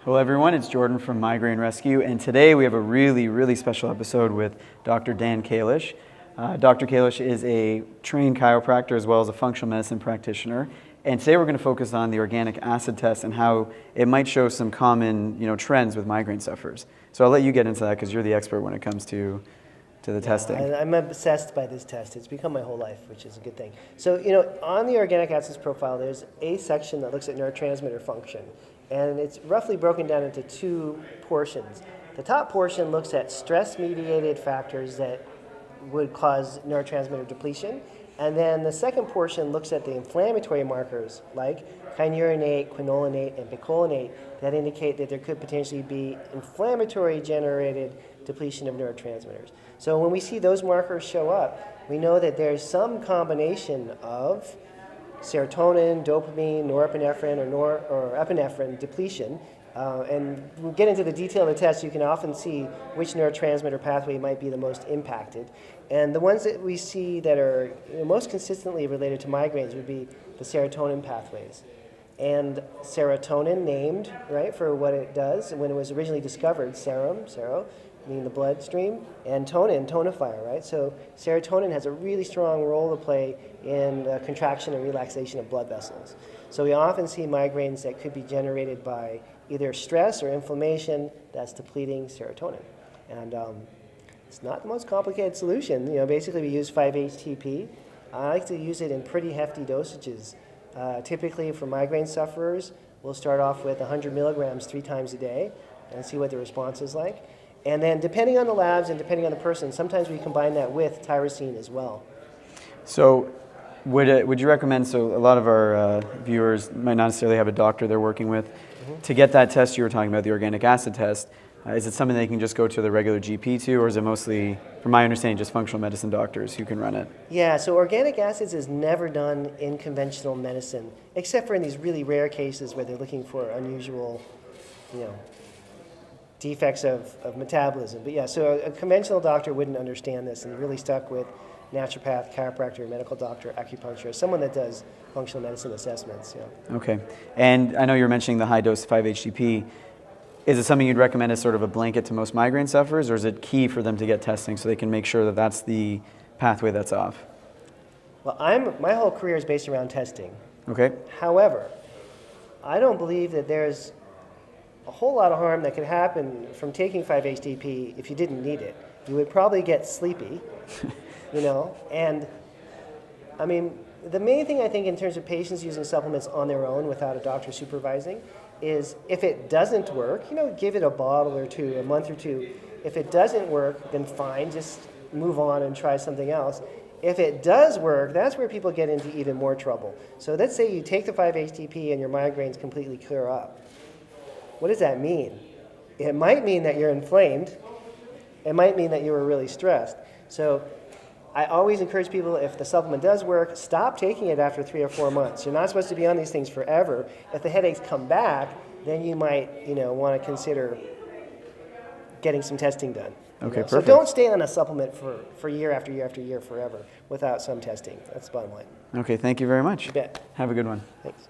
Hello everyone, it's Jordan from Migraine Rescue, and today we have a really special episode with Dr. Dan Kalish. Dr. Kalish is a trained chiropractor as well as a functional medicine practitioner, and today we're going to focus on the organic acid test and how it might show some common trends with migraine sufferers. So I'll let you get into that because you're the expert when it comes to the testing. I'm obsessed by this test. It's become my whole life, which is a good thing. So, on the organic acids profile, there's a section that looks at neurotransmitter function. And it's roughly broken down into two portions. The top portion looks at stress-mediated factors that would cause neurotransmitter depletion. And then the second portion looks at the inflammatory markers like kynurenate, quinolinate, and picolinate that indicate that there could potentially be inflammatory-generated depletion of neurotransmitters. So when we see those markers show up, we know that there's some combination of serotonin, dopamine, norepinephrine, or epinephrine depletion. And we'll get into the detail of the test. You can often see which neurotransmitter pathway might be the most impacted. And the ones that we see that are most consistently related to migraines would be the serotonin pathways. And serotonin, named right for what it does when it was originally discovered, sero, meaning the bloodstream, and tonin, tonifier, right? So serotonin has a really strong role to play in the contraction and relaxation of blood vessels. So we often see migraines that could be generated by either stress or inflammation that's depleting serotonin. And it's not the most complicated solution. Basically we use 5-HTP. I like to use it in pretty hefty dosages. Typically for migraine sufferers, we'll start off with 100 milligrams 3 times a day and see what the response is like. And then depending on the labs and depending on the person, sometimes we combine that with tyrosine as well. So would you recommend, so a lot of our viewers might not necessarily have a doctor they're working with, to get that test you were talking about, the organic acid test, is it something they can just go to the regular GP to, or is it mostly, from my understanding, just functional medicine doctors who can run it? Yeah, so organic acids is never done in conventional medicine, except for in these really rare cases where they're looking for unusual, defects of metabolism. But yeah, so a conventional doctor wouldn't understand this and really stuck with naturopath, chiropractor, medical doctor, acupuncturist, someone that does functional medicine assessments. Yeah. Okay. And I know you were mentioning the high dose 5-HTP. Is it something you'd recommend as sort of a blanket to most migraine sufferers, or is it key for them to get testing so they can make sure that that's the pathway that's off? Well, my whole career is based around testing. Okay. However, I don't believe that there's a whole lot of harm that could happen from taking 5-HTP if you didn't need it. You would probably get sleepy, and I mean, the main thing I think in terms of patients using supplements on their own without a doctor supervising is if it doesn't work, give it a bottle or two, a month or two. If it doesn't work, then fine, just move on and try something else. If it does work, that's where people get into even more trouble. So let's say you take the 5-HTP and your migraines completely clear up. What does that mean? It might mean that you're inflamed. It might mean that you were really stressed. So I always encourage people, if the supplement does work, stop taking it after 3 or 4 months. You're not supposed to be on these things forever. If the headaches come back, then you might, want to consider getting some testing done. Okay, perfect. So don't stay on a supplement for year after year after year forever without some testing. That's the bottom line. Okay, thank you very much. You bet. Have a good one. Thanks.